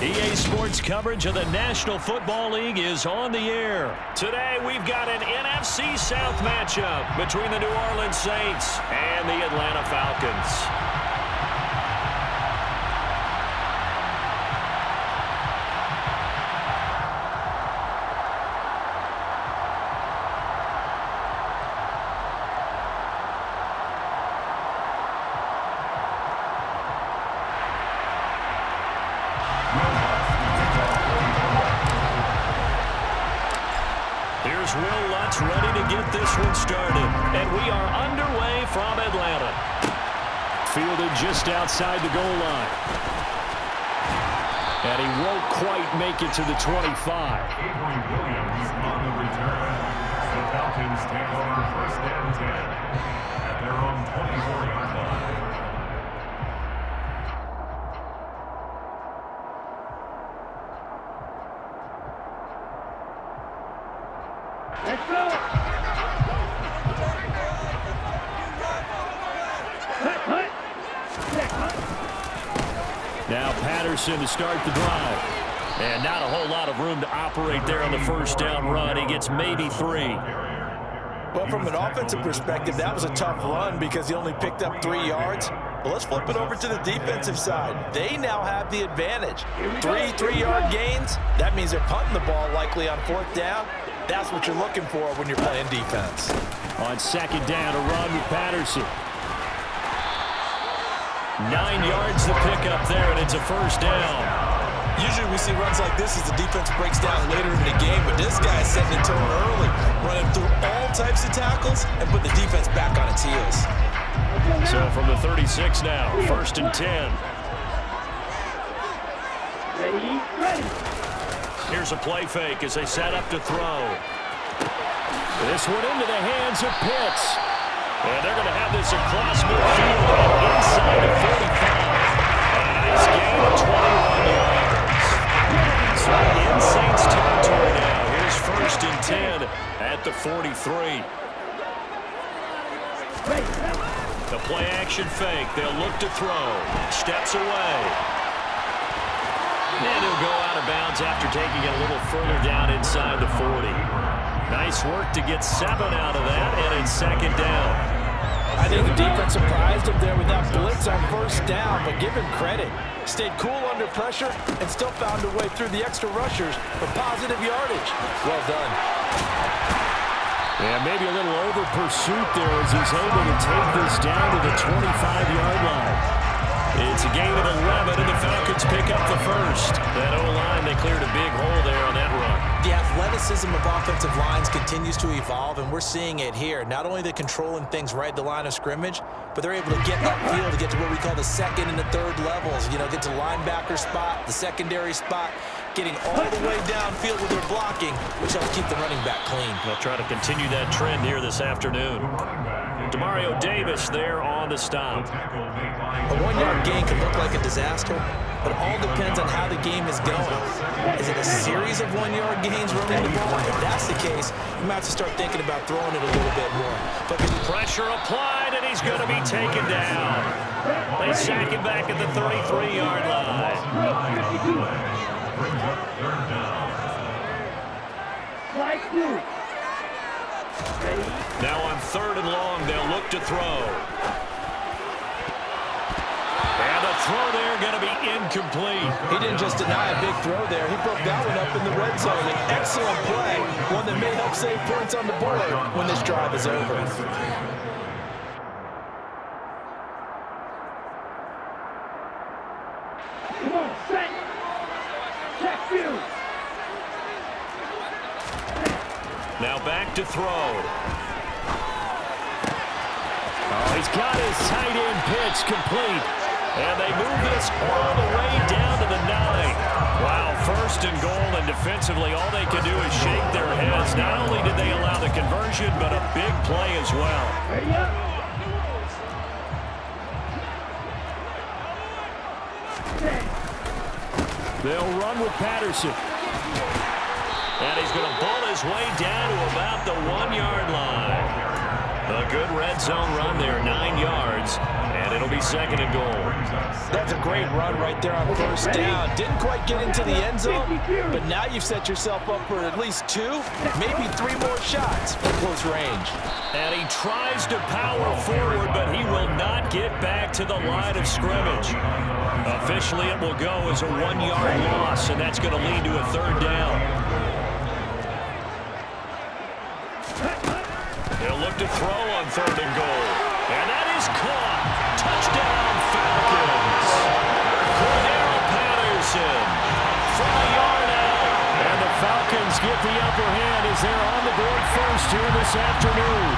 EA Sports coverage of the National Football League is on the air. Today, we've got an NFC South matchup between the New Orleans Saints and the Atlanta Falcons. Here's Will Lutz ready to get this one started. And we are underway from Atlanta. Fielded just outside the goal line. And he won't quite make it to the 25. Avery Williams on the return. The Falcons take over first and 10 at their own 24-yard line. Now Patterson to start the drive. And not a whole lot of room to operate there on the first down run. He gets maybe 3. Well, from an offensive perspective, that was a tough run because he only picked up 3 yards. But let's flip it over to the defensive side. They now have the advantage. 3 3-yard gains. That means they're punting the ball likely on 4th down. That's what you're looking for when you're playing defense. On 2nd down, a run with Patterson. 9 yards to pick up there, and it's a first down. Usually we see runs like this as the defense breaks down later in the game, but this guy is setting the tone early, running through all types of tackles and put the defense back on its heels. So from the 36 now, 1st and 10. Ready. Here's a play fake as they set up to throw. This one into the hands of Pitts. And they're going to have this across midfield and inside the 45. A nice gain of 21 yards. So in Saints territory now. Here's 1st and 10 at the 43. The play action fake. They'll look to throw. Steps away. And he'll go out of bounds after taking it a little further down inside the 40. Nice work to get 7 out of that, and it's 2nd down. I think the defense surprised him there with that blitz on 1st down, but give him credit. Stayed cool under pressure and still found a way through the extra rushers for positive yardage. Well done. Yeah, maybe a little over pursuit there as he's able to take this down to the 25-yard line. It's a gain of 11, and the Falcons pick up the first. That O-line, they cleared a big hole there on that run. The athleticism of offensive lines continues to evolve, and we're seeing it here. Not only they're controlling things right at the line of scrimmage, but they're able to get upfield to get to what we call the 2nd and the 3rd levels. You know, get to linebacker spot, the secondary spot, getting all the way downfield with their blocking, which helps keep the running back clean. They'll try to continue that trend here this afternoon. Demario Davis there on the stop. A 1-yard gain can look like a disaster, but it all depends on how the game is going. Is it a series of 1-yard gains running the ball? If that's the case, you might have to start thinking about throwing it a little bit more. But pressure applied, and he's going to be taken down. They sack him back at the 33-yard line. Now on 3rd and long, they'll look to throw. And the throw there going to be incomplete. He didn't just deny a big throw there. He broke that one up in the red zone. An excellent play, one that may help save points on the board when this drive is over. Come on, set. Check you. Now back to throw. Oh, he's got his tight end pitch complete. And they move this all the way down to the 9. Wow, 1st and goal, and defensively all they can do is shake their heads. Not only did they allow the conversion, but a big play as well. Ready up. They'll run with Patterson. And he's going to bull his way down to about the 1-yard line. The good red zone run there, 9 yards, and it'll be second and goal. That's a great run right there on first down. Didn't quite get into the end zone, but now you've set yourself up for at least 2, maybe 3 more shots from close range. And he tries to power forward, but he will not get back to the line of scrimmage. Officially, it will go as a 1-yard loss, and that's going to lead to a third down. They'll look to throw on third and goal. And that is caught. Touchdown, Falcons. Cordero Patterson from a yard out. And the Falcons get the upper hand as they're on the board first here this afternoon.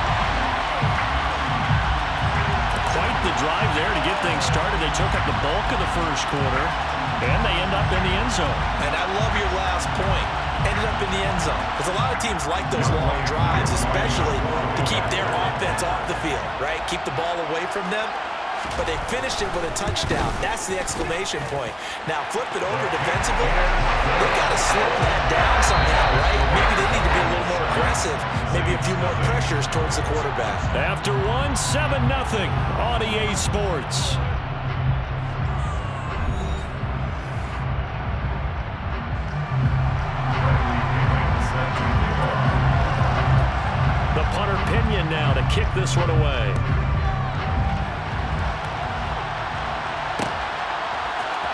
Quite the drive there to get things started. They took up the bulk of the first quarter, and they end up in the end zone. And I love your last point. Ended up in the end zone. Because a lot of teams like those long drives, especially to keep their offense off the field, right? Keep the ball away from them. But they finished it with a touchdown. That's the exclamation point. Now, flip it over defensively. They've got to slow that down somehow, right? Maybe they need to be a little more aggressive. Maybe a few more pressures towards the quarterback. After 7-0 on EA Sports. The punter Pinion now to kick this one away.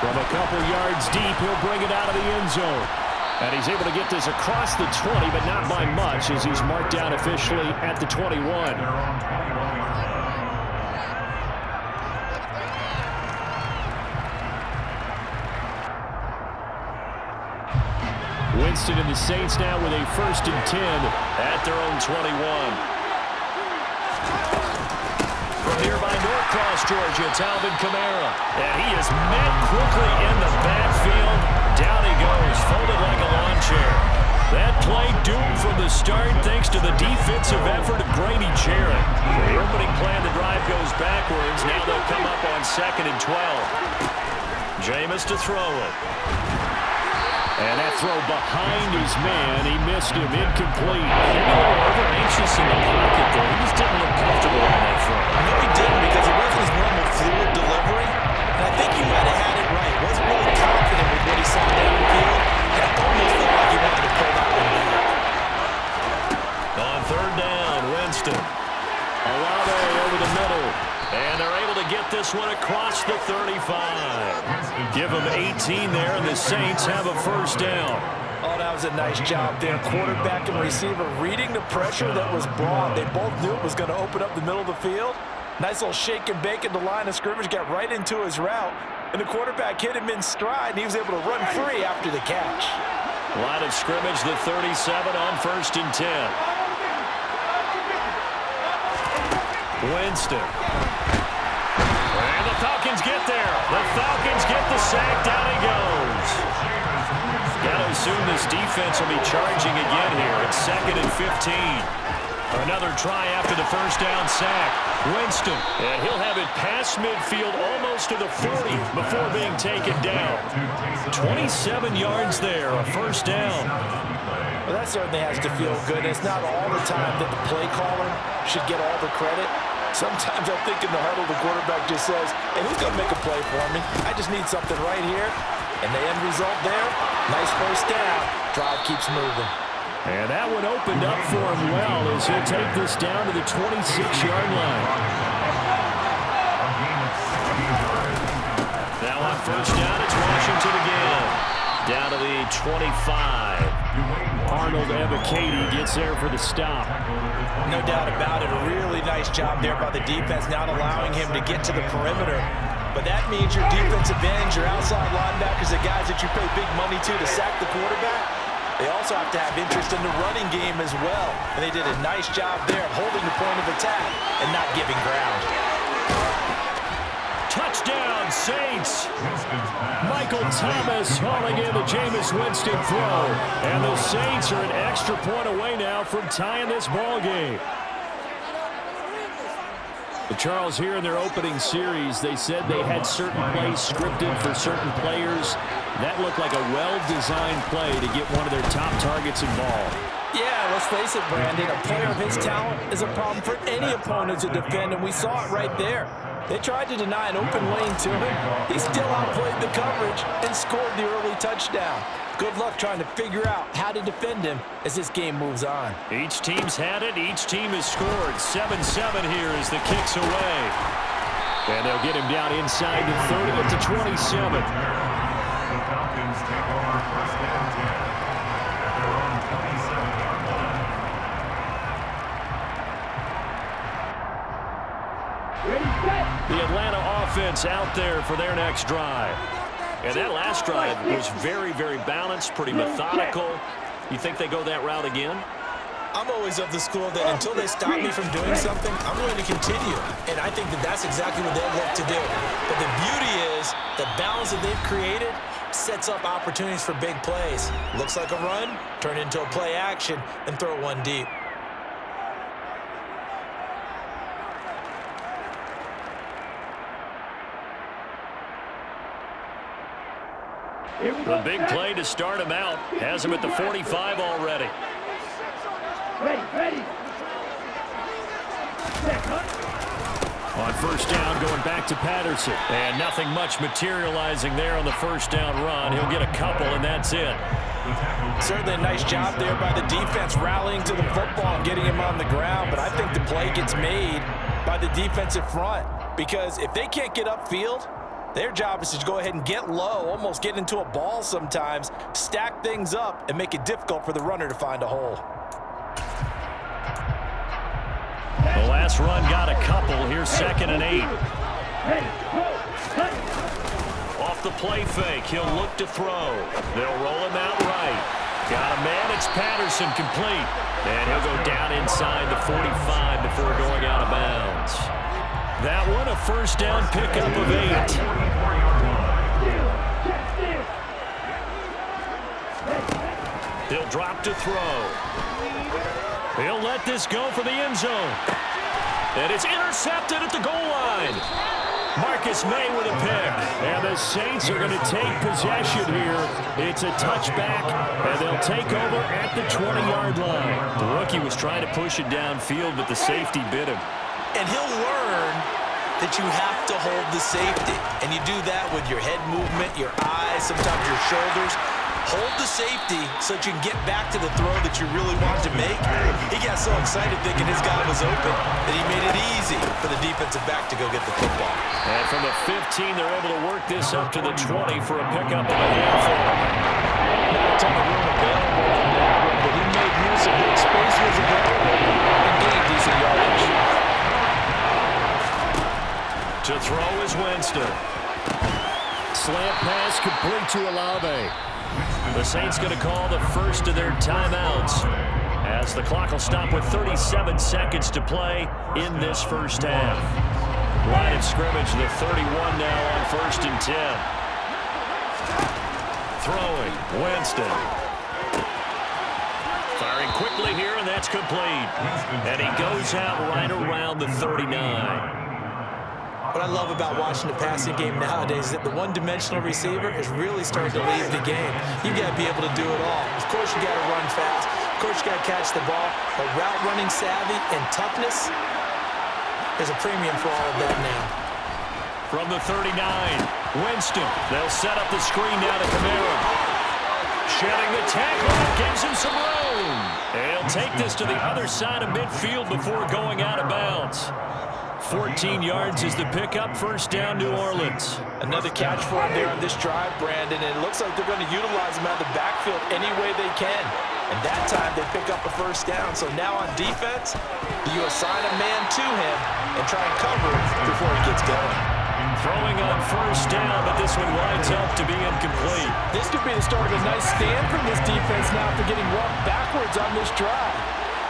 From a couple yards deep, he'll bring it out of the end zone. And he's able to get this across the 20, but not by much, as he's marked down officially at the 21. Winston and the Saints now with a 1st and 10 at their own 21. From nearby Norcross, Georgia, it's Alvin Kamara. And he is met quickly in the backfield. Down he goes, folded like a lawn chair. That play doomed from the start thanks to the defensive effort of Grady Jarrett. The opening plan, the drive goes backwards. Now they'll come up on 2nd and 12. Jameis to throw it. And that throw behind his man, he missed him, incomplete. Maybe a little over-anxious in the pocket there. He just didn't look comfortable on that throw. No, he didn't, because it wasn't his normal fluid delivery. And I think he might have had it right. Wasn't really confident with what he saw downfield. And it almost felt like he wanted to pull that one back. On 3rd down, Winston. Olave over the middle. And they're able to get this one across the 35. Give them 18 there, and the Saints have a 1st down. Oh, that was a nice job there. Quarterback and receiver reading the pressure that was brought. They both knew it was going to open up the middle of the field. Nice little shake and bake at the line of scrimmage, got right into his route. And the quarterback hit him in stride, and he was able to run free after the catch. Line of scrimmage, the 37 on 1st and 10. Winston. And the Falcons get there. The Falcons get the sack. Down he goes. Got to assume this defense will be charging again here. It's 2nd and 15. Another try after the 1st down sack. Winston. And he'll have it past midfield almost to the 40 before being taken down. 27 yards there, a 1st down. Well, that certainly has to feel good. It's not all the time that the play caller should get all the credit. Sometimes I think in the huddle, the quarterback just says, hey, who's going to make a play for me? I just need something right here. And the end result there, nice 1st down. Drive keeps moving. And that one opened up for him well as he'll take this down to the 26-yard line. Now on 1st down, it's Washington again. Down to the 25. Arnold Ebiketie gets there for the stop. No doubt about it. A really nice job there by the defense, not allowing him to get to the perimeter. But that means your defensive ends, your outside linebackers, the guys that you pay big money to sack the quarterback, they also have to have interest in the running game as well. And they did a nice job there of holding the point of attack and not giving ground. Touchdown, Saints. Michael Thomas hauling in the Jameis Winston throw. And the Saints are an extra point away now from tying this ball game. But Charles, here in their opening series, they said they had certain plays scripted for certain players. That looked like a well-designed play to get one of their top targets involved. Yeah, let's face it, Brandon. A player of his talent is a problem for any opponent to defend, and we saw it right there. They tried to deny an open lane to him. He still outplayed the coverage and scored the early touchdown. Good luck trying to figure out how to defend him as this game moves on. Each team's had it. Each team has scored. 7-7 here as the kick's away. And they'll get him down inside the 30 at the 27. The Falcons take over first and 10 at their own 27-yard line. Ready, set. The Atlanta offense out there for their next drive. And that last drive was very, very balanced, pretty methodical. You think they go that route again? I'm always of the school that until they stop me from doing something, I'm going to continue. And I think that that's exactly what they'll look to do. But the beauty is the balance that they've created sets up opportunities for big plays. Looks like a run, turn into a play action, and throw one deep. The big play to start him out has him at the 45 already. Ready, ready. Set, cut. On first down, going back to Patterson. And nothing much materializing there on the first down run. He'll get a couple, and that's it. Certainly a nice job there by the defense rallying to the football and getting him on the ground, but I think the play gets made by the defensive front because if they can't get upfield, their job is to go ahead and get low, almost get into a ball sometimes, stack things up, and make it difficult for the runner to find a hole. The last run got a couple. Here's 2nd and 8. Ready, go, cut. Off the play fake, he'll look to throw. They'll roll him out right. Got a man, it's Patterson, complete. And he'll go down inside the 45 before going out of bounds. That one, a first down pickup of 8. He'll drop to throw. He'll let this go for the end zone. And it's intercepted at the goal line. Marcus May with a pick. And the Saints are going to take possession here. It's a touchback, and they'll take over at the 20-yard line. The rookie was trying to push it downfield, but the safety bit him. And he'll learn that you have to hold the safety. And you do that with your head movement, your eyes, sometimes your shoulders. Hold the safety so that you can get back to the throw that you really want to make. He got so excited thinking his guy was open that he made it easy for the defensive back to go get the football. And from the 15, they're able to work this up to the 20 for a pickup and a handful. Not a ton of room available on that one, but he made use of what space was available and gained decent yardage. To throw is Winston. Slant pass complete to Olave. The Saints going to call the first of their timeouts as the clock will stop with 37 seconds to play in this first half. Line of scrimmage, the 31 now on 1st and 10. Throwing, Winston. Firing quickly here, and that's complete. And he goes out right around the 39. What I love about watching the passing game nowadays is that the one-dimensional receiver is really starting to leave the game. You've got to be able to do it all. Of course, you got to run fast. Of course, you got to catch the ball. But route running savvy and toughness, there's a premium for all of that now. From the 39, Winston. They'll set up the screen now to Kamara. Shedding the tackle, gives him some room. And he'll take this to the other side of midfield before going out of bounds. 14 yards is the pickup. First down, New Orleans. Another catch for him there on this drive, Brandon, and it looks like they're going to utilize him out of the backfield any way they can. And that time they pick up a first down. So now on defense, you assign a man to him and try and cover it before he gets going. Throwing on first down, but this one winds up to be incomplete. This could be the start of a nice stand from this defense now after getting walked backwards on this drive.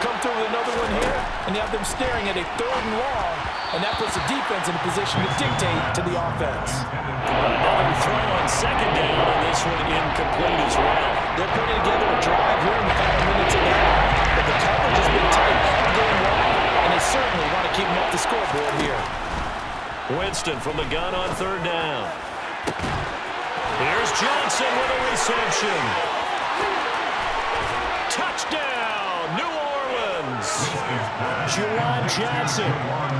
Come through with another one here, and you have them staring at a 3rd and long, and that puts the defense in a position to dictate to the offense. Another throw on 2nd down, and this one incomplete as well. They're putting together a drive here in the final minutes of the half, but the coverage has been tight all game long, and they certainly want to keep them up the scoreboard here. Winston from the gun on 3rd down. Here's Johnson with a reception. Touchdown! Juwan Johnson.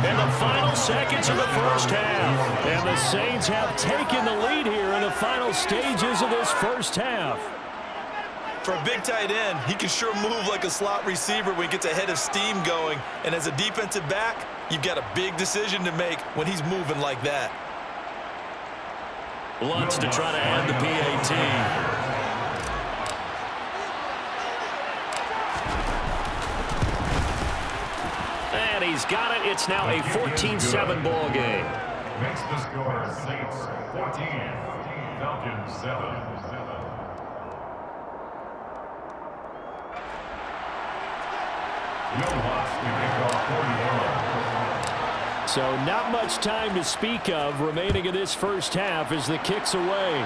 And the final seconds of the first half. And the Saints have taken the lead here in the final stages of this first half. For a big tight end, he can sure move like a slot receiver when he gets a head of steam going. And as a defensive back, you've got a big decision to make when he's moving like that. Lutz to try to add the PAT. And he's got it. It's now a 14-7 ball game. Makes the score Saints 14, Falcons 7. So not much time to speak of remaining in this first half as the kick's away.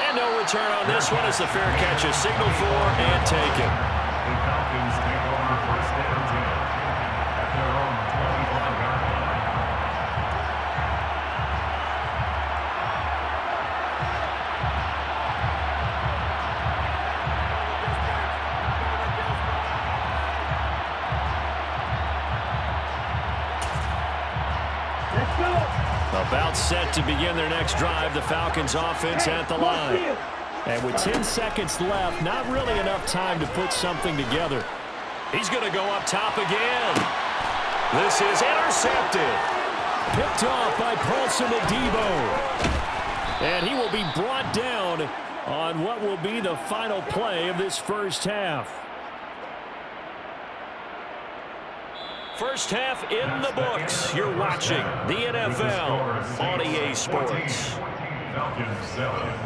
And no return on this one as the fair catch is signaled for and taken. The Falcons take over first and 10 at their own 25-yard line. About set to begin their next drive, the Falcons offense at the line. And with 10 seconds left, not really enough time to put something together. He's going to go up top again. This is intercepted. Picked off by Paulson Adebo. And he will be brought down on what will be the final play of this first half. First half in the books. You're watching the NFL on EA Sports. Falcons 7.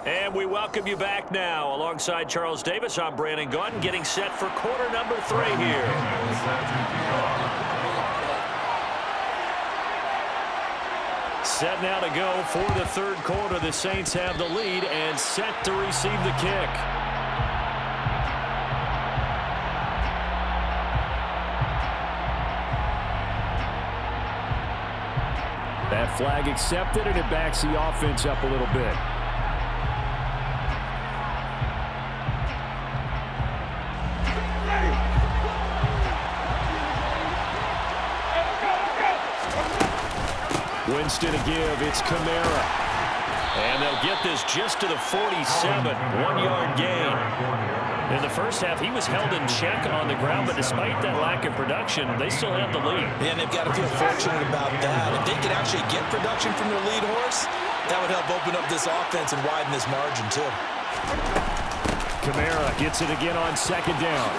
And we welcome you back now. Alongside Charles Davis, I'm Brandon Gaudin, getting set for quarter number 3 here. Set now to go for the third quarter. The Saints have the lead and set to receive the kick. That flag accepted, and it backs the offense up a little bit. Winston to give. It's Kamara. And they'll get this just to the 47. 1-yard gain. In the first half, he was held in check on the ground, but despite that lack of production, they still have the lead. And they've got to feel fortunate about that. If they could actually get production from their lead horse, that would help open up this offense and widen this margin, too. Kamara gets it again on second down.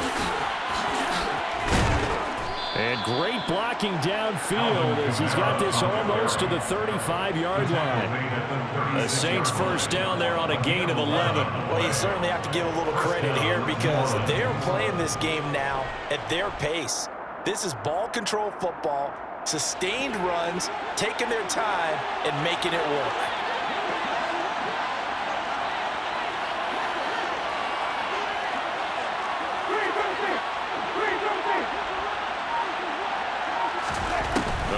And great blocking downfield as he's got this almost to the 35-yard line. The Saints first down there on a gain of 11. Well, you certainly have to give a little credit here because they're playing this game now at their pace. This is ball control football, sustained runs, taking their time, and making it work.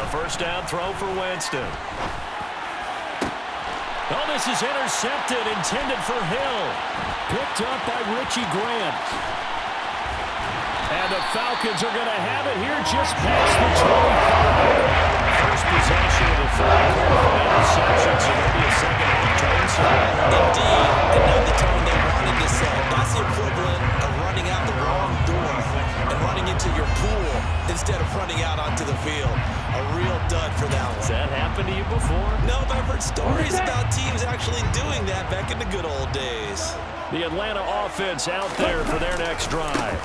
First down throw for Winston. Oh, this is intercepted, intended for Hill. Picked up by Richie Grant. And the Falcons are going to have it here just past the 25. First possession of the third quarter interception, so there'll be a second half tone set. Indeed, and now the tone they wanted to set. That's the equivalent of running out the wrong door and running into your pool instead of running out onto the field. A real dud for that one. Has that happened to you before? No, but I've heard stories about teams actually doing that back in the good old days. The Atlanta offense out there for their next drive.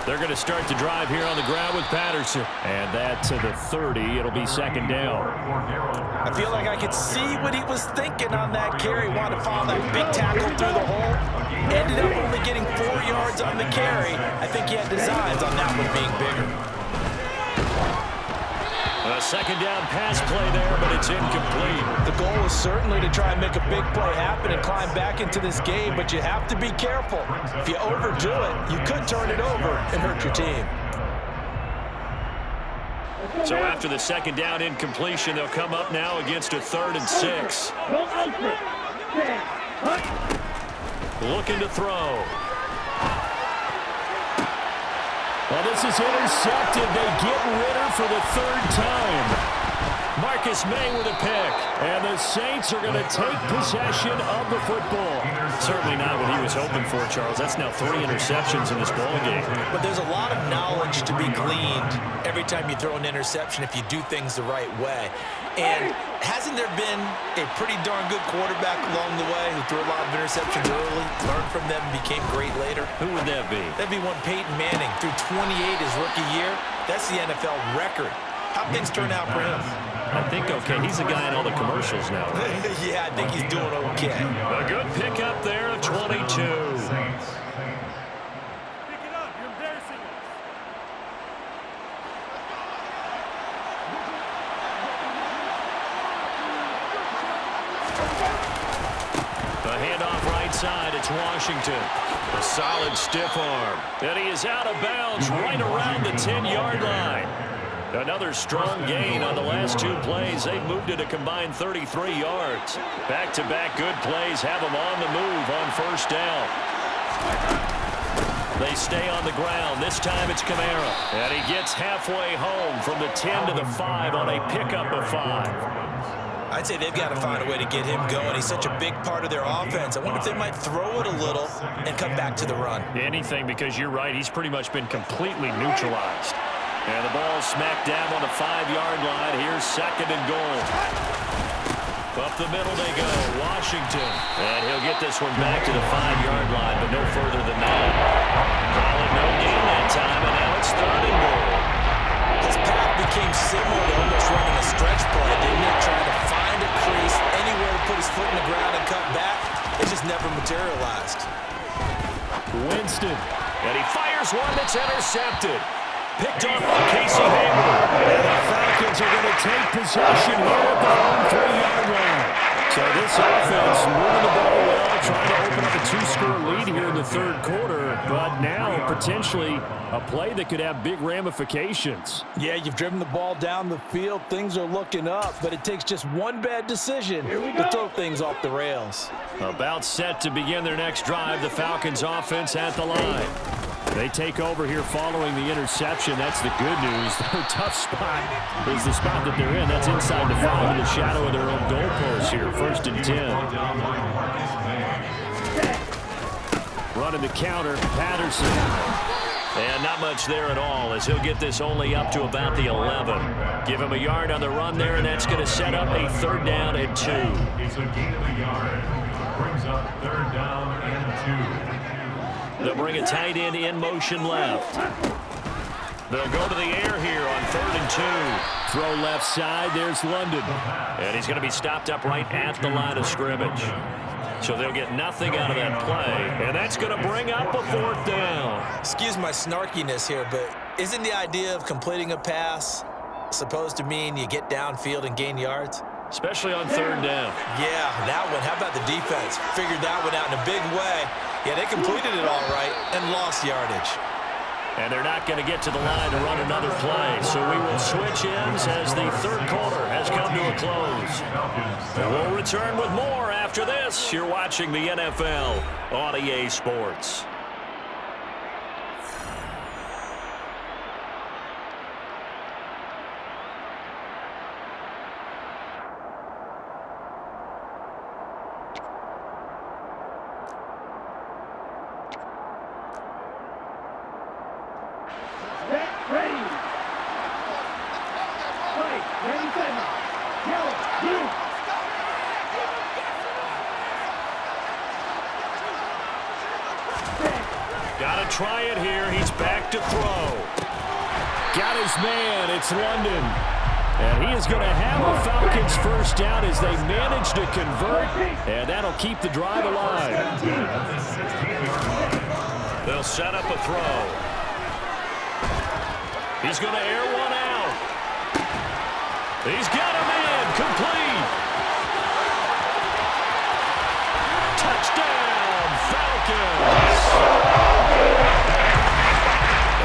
They're going to start the drive here on the ground with Patterson. And that to the 30. It'll be second down. I feel like I could see what he was thinking on that carry. Wanted to follow that big tackle through the hole. Ended up only getting 4 yards on the carry. I think he had designs on that one being bigger. A second down pass play there, but it's incomplete. The goal is certainly to try and make a big play happen and climb back into this game, but you have to be careful. If you overdo it, you could turn it over and hurt your team. So after the second down incompletion, they'll come up now against a 3rd and 6. Looking to throw. Well, this is intercepted. They get Ritter for the 3rd time. Marcus May with a pick. And the Saints are going to take possession of the football. Certainly not what he was hoping for, Charles. That's now 3 interceptions in this ball game. But there's a lot of knowledge to be gleaned every time you throw an interception if you do things the right way. And hasn't there been a pretty darn good quarterback along the way who threw a lot of interceptions early, learned from them, and became great later? Who would that be? That'd be one Peyton Manning. Threw 28 his rookie year. That's the NFL record. How'd things turn out for him? I think okay. He's the guy in all the commercials now, right? Yeah, I think he's doing okay. A good pickup there of 22. Pick it up. You're embarrassing us. The handoff right side. It's Washington. A solid stiff arm. And he is out of bounds right around the 10-yard line. Another strong gain on the last 2 plays. They've moved it a combined 33 yards. Back-to-back good plays have them on the move on 1st down. They stay on the ground. This time it's Kamara. And he gets halfway home from the 10 to the 5 on a pickup of 5. I'd say they've got to find a way to get him going. He's such a big part of their offense. I wonder if they might throw it a little and come back to the run. Anything, because you're right. He's pretty much been completely neutralized. And the ball smacked down on the 5-yard line. Here's 2nd and goal. Up the middle they go. Washington. And he'll get this one back to the 5-yard line, but no further than that. Call it no gain that time, and now it's 3rd and goal. His path became similar to almost running a stretch play, didn't it? Trying to find a crease, anywhere to put his foot in the ground and cut back. It just never materialized. Winston. And he fires one that's intercepted. Picked off by Casey Hayward. And the Falcons are going to take possession here at their own 3-yard line. So this offense moving the ball well, trying to open up a 2-score lead here in the 3rd quarter. But now potentially a play that could have big ramifications. Yeah, you've driven the ball down the field. Things are looking up, but it takes just one bad decision to throw things off the rails. About set to begin their next drive. The Falcons offense at the line. They take over here following the interception. That's the good news. Their tough spot is the spot that they're in. That's inside the 5 in the shadow of their own goalpost here. 1st and 10. Running the counter, Patterson. And not much there at all, as he'll get this only up to about the 11. Give him a yard on the run there, and that's going to set up a 3rd down and 2. It's a gain of a yard. Brings up 3rd down and 2. They'll bring a tight end in motion left. They'll go to the air here on 3rd and 2. Throw left side. There's London. And he's going to be stopped up right at the line of scrimmage. So they'll get nothing out of that play. And that's going to bring up a 4th down. Excuse my snarkiness here, but isn't the idea of completing a pass supposed to mean you get downfield and gain yards? Especially on 3rd down. Yeah, that one. How about the defense? Figured that one out in a big way. Yeah, they completed it all right and lost yardage. And they're not going to get to the line to run another play. So we will switch ends as the 3rd quarter has come to a close. And we'll return with more after this. You're watching the NFL on EA Sports. Got to try it here. He's back to throw. Got his man. It's London. And he is going to have a Falcons 1st down as they manage to convert. And that'll keep the drive alive. They'll set up a throw. He's going to air one out. He's got a man. Complete. Touchdown, Falcons.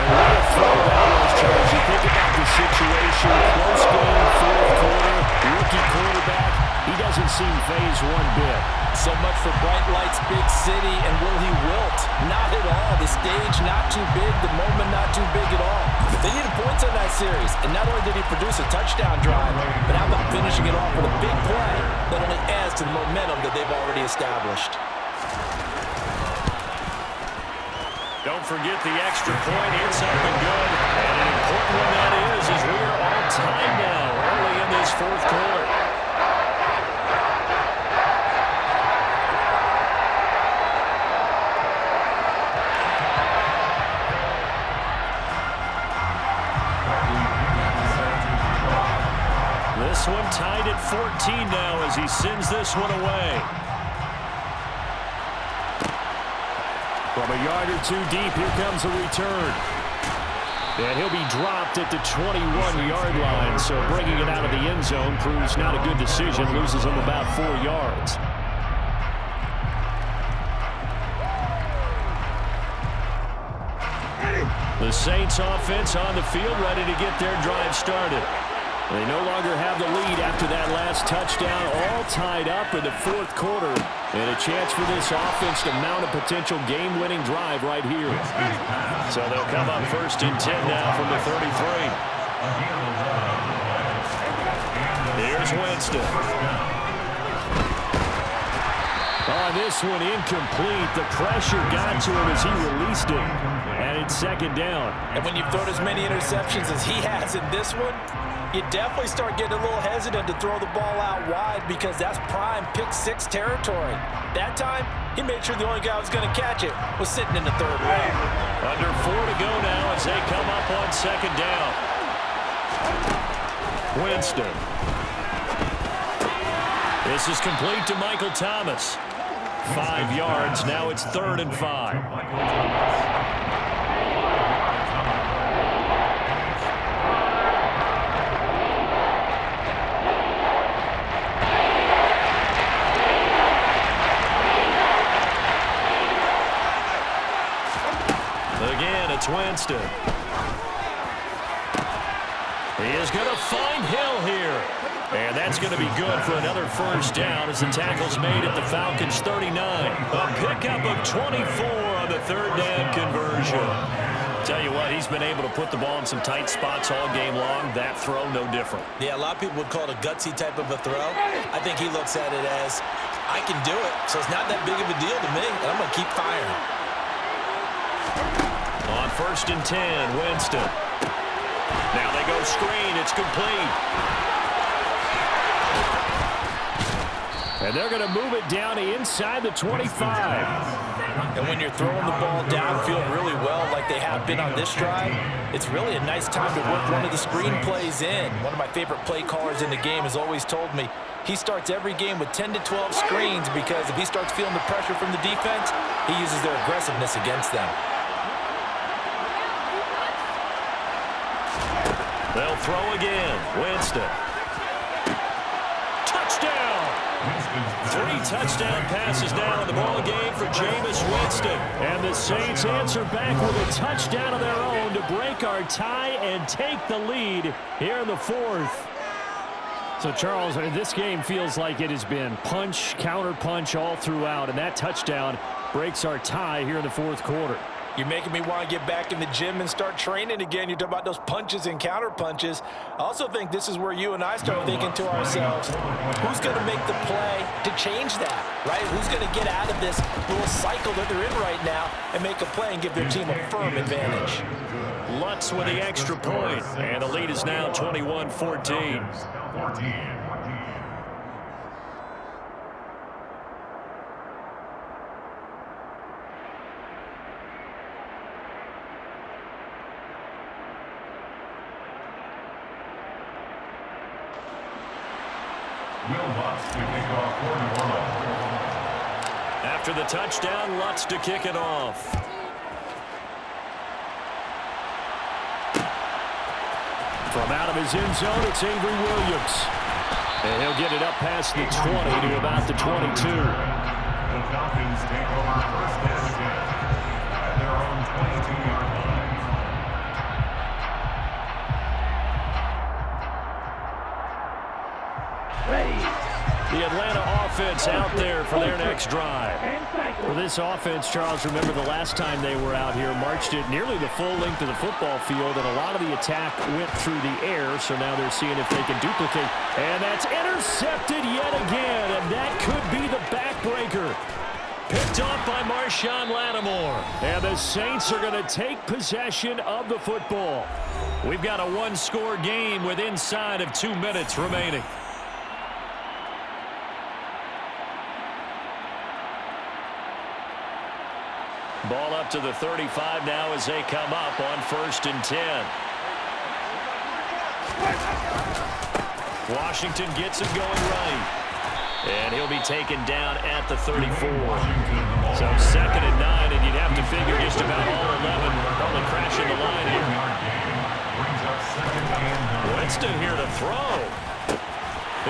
And what a throw that was, Charles. You think about the situation. Close game, fourth quarter. Rookie quarterback. He doesn't seem fazed one bit. So much for bright lights, big city, and will he wilt? Not at all. The stage not too big, the moment not too big at all. They needed points on that series, and not only did he produce a touchdown drive, but how about finishing it off with a big play that only adds to the momentum that they've already established. Don't forget the extra point. It's something good. And an important one that is we are on time now early in this fourth quarter. This one tied at 14 now as he sends this one away. From a yard or two deep, here comes a return. And he'll be dropped at the 21-yard line, so bringing it out of the end zone proves not a good decision. Loses him about 4 yards. The Saints offense on the field, ready to get their drive started. They no longer have the lead after that last touchdown, all tied up in the fourth quarter. And a chance for this offense to mount a potential game-winning drive right here. So they'll come up first and 10 now from the 33. Here's Winston. On this one, incomplete. The pressure got to him as he released it. And it's second down. And when you've thrown as many interceptions as he has in this one, you definitely start getting a little hesitant to throw the ball out wide because that's prime pick-six territory. That time, he made sure the only guy who was going to catch it was sitting in the third row. Under 4 to go now as they come up on second down. Winston. This is complete to Michael Thomas. 5 yards. Now it's 3rd and 5. Again, it's Winston. He is going to find Hill here. And that's going to be good for another first down as the tackle's made at the Falcons' 39. A pickup of 24 on the third down conversion. Tell you what, he's been able to put the ball in some tight spots all game long. That throw, no different. Yeah, a lot of people would call it a gutsy type of a throw. I think he looks at it as, I can do it, so it's not that big of a deal to me, and I'm going to keep firing. On 1st and 10, Winston. Now they go screen. It's complete. And they're going to move it down inside the 25. And when you're throwing the ball downfield really well like they have been on this drive, it's really a nice time to work one of the screen plays in. One of my favorite play callers in the game has always told me he starts every game with 10 to 12 screens because if he starts feeling the pressure from the defense, he uses their aggressiveness against them. They'll throw again. Winston. Touchdown! 3 touchdown passes now in the ball game for Jameis Winston. And the Saints answer back with a touchdown of their own to break our tie and take the lead here in the fourth. So, Charles, this game feels like it has been punch, counter punch all throughout, and that touchdown breaks our tie here in the fourth quarter. You're making me want to get back in the gym and start training again. You're talking about those punches and counter punches. I also think this is where you and I start thinking to ourselves, who's going to make the play to change that, right? Who's going to get out of this little cycle that they're in right now and make a play and give their team a firm advantage? Lutz with the extra point, and the lead is now 21-14. After the touchdown, Lutz to kick it off. From out of his end zone, it's Avery Williams. And he'll get it up past the 20 to about the 22. The Falcons take over first and 10 at their own 22-yard line. The Atlanta offense out there for their next drive. For this offense, Charles, remember the last time they were out here, marched it nearly the full length of the football field, and a lot of the attack went through the air, so now they're seeing if they can duplicate. And that's intercepted yet again, and that could be the backbreaker. Picked off by Marshawn Lattimore. And the Saints are going to take possession of the football. We've got a one-score game with inside of 2 minutes remaining. Ball up to the 35 now as they come up on 1st and 10. Washington gets it going right. And he'll be taken down at the 34. So 2nd and 9, and you'd have to figure just about all 11 probably crashing the line here. Winston here to throw.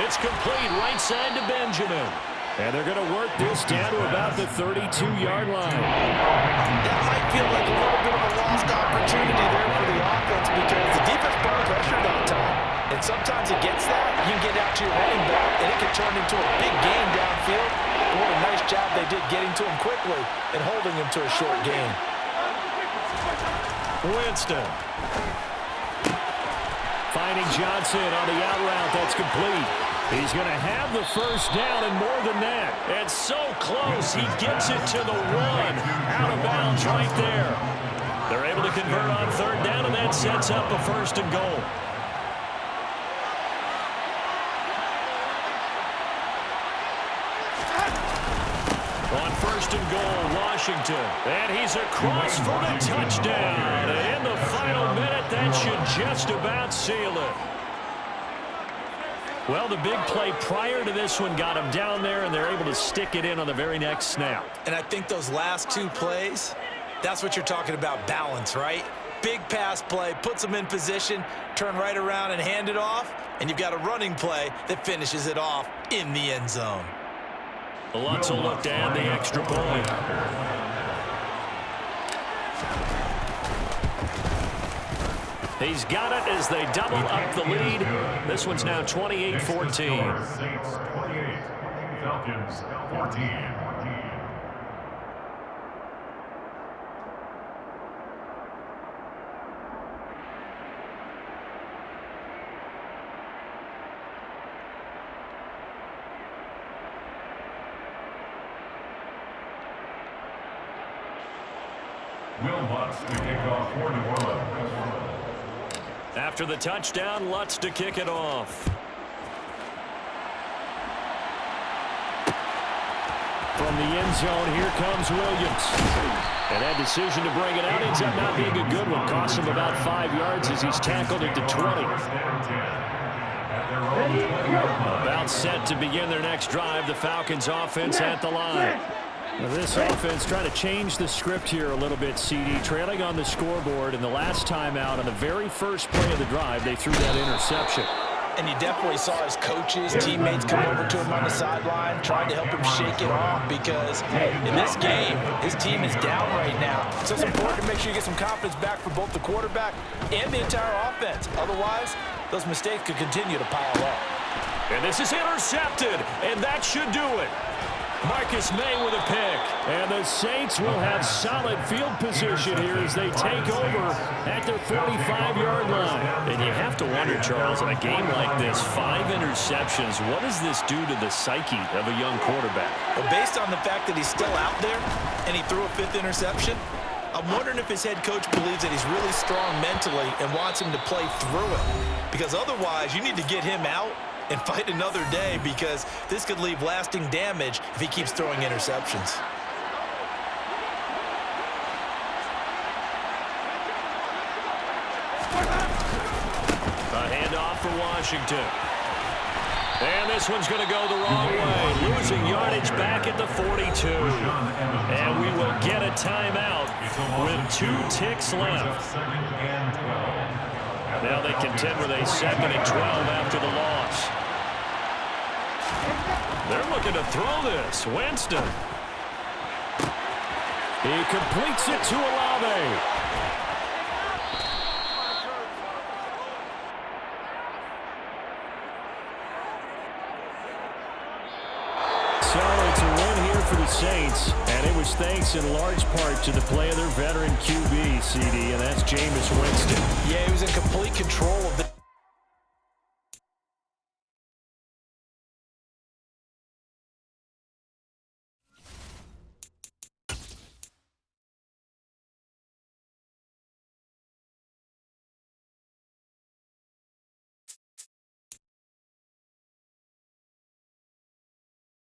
It's complete right side to Benjamin. And they're going to work this down to about the 32-yard line. That might feel like a little bit of a lost opportunity there for the offense because the defense brought pressure that time. And sometimes against that, you can get out to your running back, and it can turn into a big game downfield. And what a nice job they did getting to him quickly and holding him to a short gain. Winston. Finding Johnson on the out route. That's complete. He's going to have the first down and more than that. And so close. He gets it to the 1. Out of bounds right there. They're able to convert on 3rd down, and that sets up a 1st and goal. On 1st and goal, Washington. And he's across for the touchdown. And in the final minute, that should just about seal it. Well, the big play prior to this one got him down there, and they're able to stick it in on the very next snap. And I think those last 2 plays, that's what you're talking about, balance, right? Big pass play, puts them in position, turn right around and hand it off, and you've got a running play that finishes it off in the end zone. Lutz will look to add the extra point. He's got it as they double up the lead. This one's now 28-14. Saints 28, Falcons 14. Will Lutz to kick off for New Orleans. After the touchdown, Lutz to kick it off. From the end zone, here comes Williams. And that decision to bring it out ends up not being a good one. Costs him about 5 yards as he's tackled at the 20. About set to begin their next drive. The Falcons offense at the line. Now this offense trying to change the script here a little bit, CD. Trailing on the scoreboard, and the last time out on the very first play of the drive, they threw that interception. And you definitely saw his coaches, teammates come over to him on the sideline, trying to help him shake it off because in this game, his team is down right now. So it's important to make sure you get some confidence back for both the quarterback and the entire offense. Otherwise, those mistakes could continue to pile up. And this is intercepted, and that should do it. Marcus May with a pick. And the Saints will have solid field position here as they take over at their 45-yard line. And you have to wonder, Charles, in a game like this, 5 interceptions, what does this do to the psyche of a young quarterback? Well, based on the fact that he's still out there and he threw a 5th interception, I'm wondering if his head coach believes that he's really strong mentally and wants him to play through it. Because otherwise, you need to get him out and fight another day because this could leave lasting damage if he keeps throwing interceptions. A handoff for Washington. And this one's going to go the wrong way. Losing yardage back at the 42. And we will get a timeout with 2 ticks left. Now they contend with a 2nd and 12 after the loss. They're looking to throw this. Winston. He completes it to Olave. So it's a win here for the Saints, and it was thanks in large part to the play of their veteran QB, CD, and that's Jameis Winston. Yeah, he was in complete control of the